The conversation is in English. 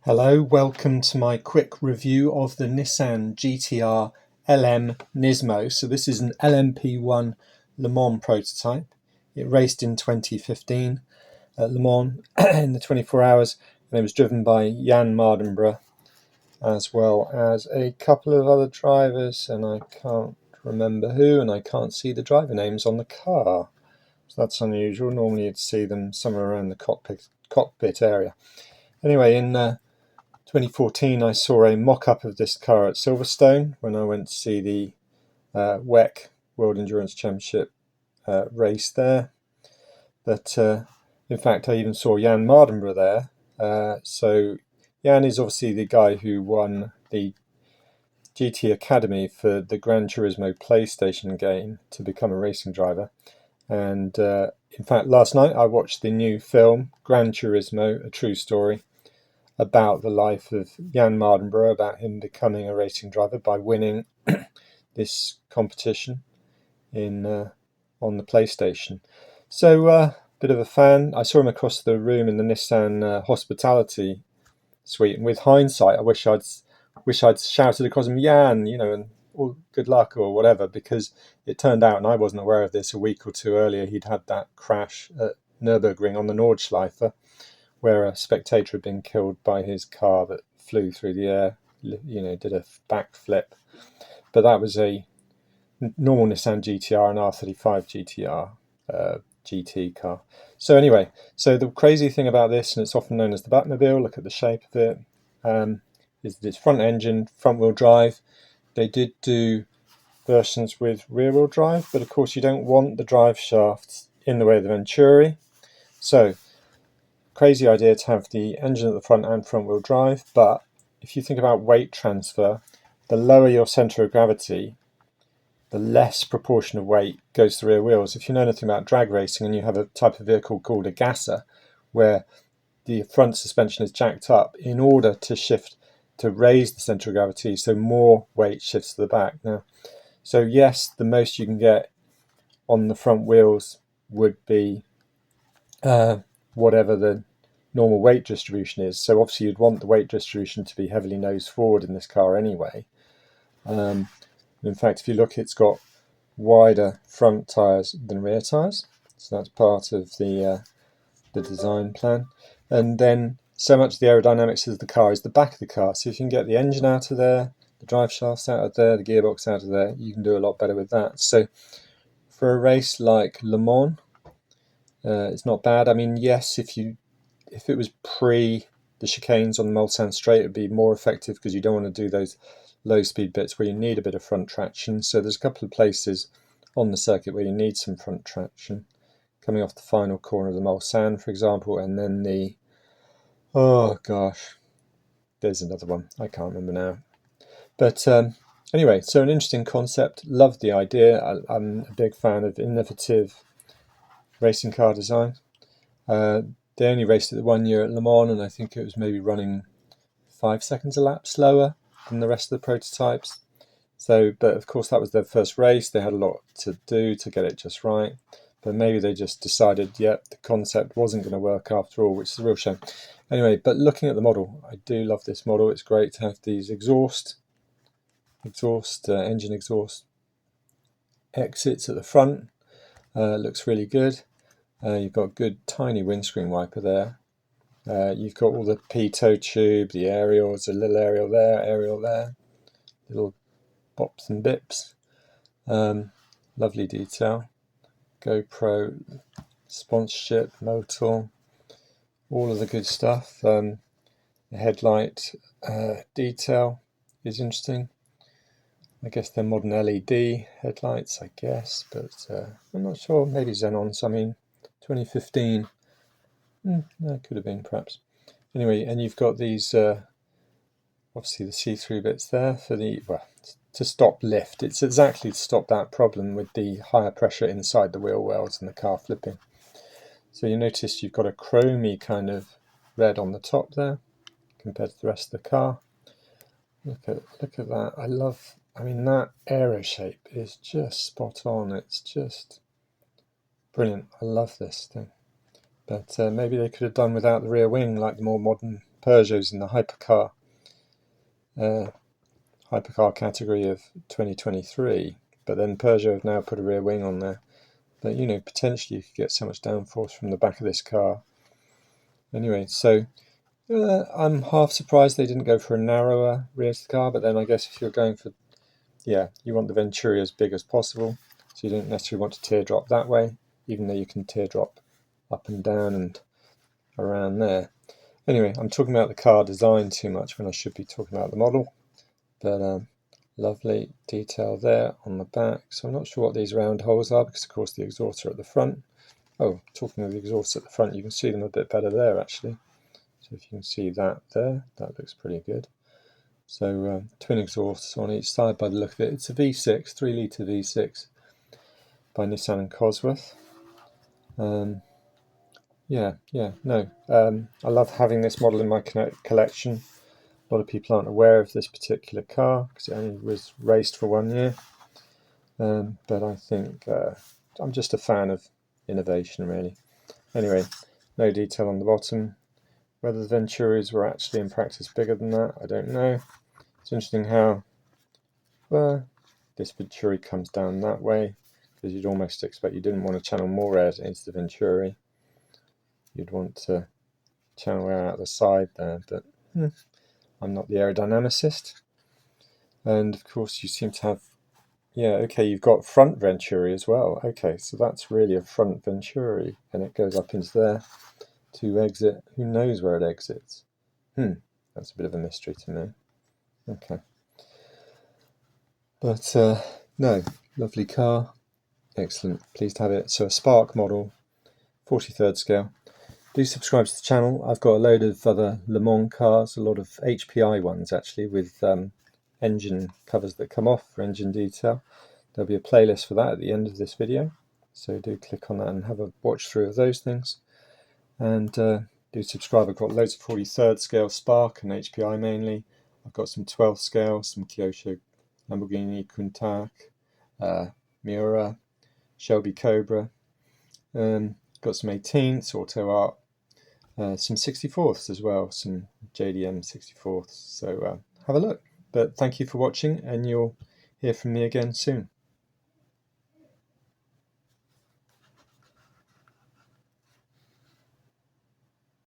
Hello, welcome to my quick review of the Nissan GTR LM Nismo. So this is an LMP1 Le Mans prototype. It raced in 2015 at Le Mans in the 24 hours, and it was driven by Jann Mardenborough as well as a couple of other drivers, and I can't remember who, and I can't see the driver names on the car. So that's unusual. Normally you'd see them somewhere around the cockpit area. Anyway, in 2014 I saw a mock-up of this car at Silverstone when I went to see the WEC World Endurance Championship race there. But in fact I even saw Jann Mardenborough there. So Jann is obviously the guy who won the GT Academy for the Gran Turismo PlayStation game to become a racing driver. And in fact last night I watched the new film Gran Turismo, A True Story, about the life of Jann Mardenborough, about him becoming a racing driver by winning this competition in on the PlayStation. So bit of a fan. I saw him across the room in the Nissan hospitality suite, and with hindsight I wish I'd shouted across him, Jann, and all good luck or whatever, because it turned out, and I wasn't aware of this, a week or two earlier he'd had that crash at Nürburgring on the Nordschleife, where a spectator had been killed by his car that flew through the air, did a backflip. But that was a normal Nissan GTR, an R35 GTR GT car. So anyway, so the crazy thing about this, and it's often known as the Batmobile, look at the shape of it, is that it's front engine, front wheel drive. They did do versions with rear wheel drive, but of course you don't want the drive shafts in the way of the Venturi. So crazy idea to have the engine at the front and front wheel drive, but if you think about weight transfer, the lower your centre of gravity, the less proportion of weight goes to rear wheels. If you know anything about drag racing and you have a type of vehicle called a gasser, where the front suspension is jacked up in order to raise the centre of gravity, so more weight shifts to the back. Now, so yes, the most you can get on the front wheels would be whatever the normal weight distribution is. So obviously you'd want the weight distribution to be heavily nose forward in this car anyway. In fact, if you look, it's got wider front tyres than rear tyres. So that's part of the design plan. And then so much of the aerodynamics of the car is the back of the car. So if you can get the engine out of there, the drive shafts out of there, the gearbox out of there, you can do a lot better with that. So for a race like Le Mans, it's not bad. I mean, yes, if it was pre the chicanes on the Mulsanne straight, it would be more effective because you don't want to do those low speed bits where you need a bit of front traction. So there's a couple of places on the circuit where you need some front traction, coming off the final corner of the Mulsanne, for example, and then there's another one, I can't remember now. But anyway, so an interesting concept, love the idea. I'm a big fan of innovative racing car design. They only raced it 1 year at Le Mans, and I think it was maybe running 5 seconds a lap slower than the rest of the prototypes. So, but of course that was their first race. They had a lot to do to get it just right. But maybe they just decided, the concept wasn't going to work after all, which is a real shame. Anyway, but looking at the model, I do love this model. It's great to have these engine exhaust exits at the front. Looks really good. You've got a good tiny windscreen wiper there. You've got all the pitot tube, the aerials, a little aerial there, little bops and bips. Lovely detail. GoPro sponsorship, Motul, all of the good stuff. The headlight detail is interesting. I guess they're modern LED headlights, I guess, but I'm not sure. Maybe Xenons. I mean, 2015. That could have been, perhaps. Anyway, and you've got these, obviously the see-through bits there for to stop lift. It's exactly to stop that problem with the higher pressure inside the wheel wells and the car flipping. So you notice you've got a chromy kind of red on the top there compared to the rest of the car. Look at that. I mean, that aero shape is just spot on. It's just brilliant. I love this thing. But maybe they could have done without the rear wing like the more modern Peugeot's in the hypercar category of 2023, but then Peugeot have now put a rear wing on there. But you know, potentially you could get so much downforce from the back of this car. Anyway, so I'm half surprised they didn't go for a narrower rear to the car, but then I guess if you're going for, yeah, you want the Venturi as big as possible, so you don't necessarily want to teardrop that way, even though you can teardrop up and down and around there. Anyway, I'm talking about the car design too much when I should be talking about the model, but lovely detail there on the back. So I'm not sure what these round holes are, because of course the exhausts are at the front. Oh, talking of the exhausts at the front, you can see them a bit better there actually. So if you can see that there, that looks pretty good. So twin exhausts on each side by the look of it. It's a V6, 3 litre V6 by Nissan and Cosworth. I love having this model in my collection. A lot of people aren't aware of this particular car because it only was raced for 1 year. But I think I'm just a fan of innovation, really. Anyway, no detail on the bottom. Whether the Venturis were actually in practice bigger than that, I don't know. It's interesting how this Venturi comes down that way, because you'd almost expect you didn't want to channel more air into the Venturi. You'd want to channel air out the side there, but I'm not the aerodynamicist. And of course you seem to have, you've got front Venturi as well. Okay, so that's really a front Venturi, and it goes up into there to exit. Who knows where it exits? That's a bit of a mystery to me. Okay. But no, lovely car. Excellent. Pleased to have it. So a Spark model, 43rd scale. Do subscribe to the channel. I've got a load of other Le Mans cars, a lot of HPI ones actually, with engine covers that come off for engine detail. There'll be a playlist for that at the end of this video, so do click on that and have a watch through of those things. And do subscribe. I've got loads of 43rd scale Spark and HPI mainly. I've got some 12th scale, some Kyosho, Lamborghini Countach, Miura, Shelby Cobra. Got some 18ths, Auto Art, some 64ths as well, some JDM 64ths. So have a look. But thank you for watching, and you'll hear from me again soon.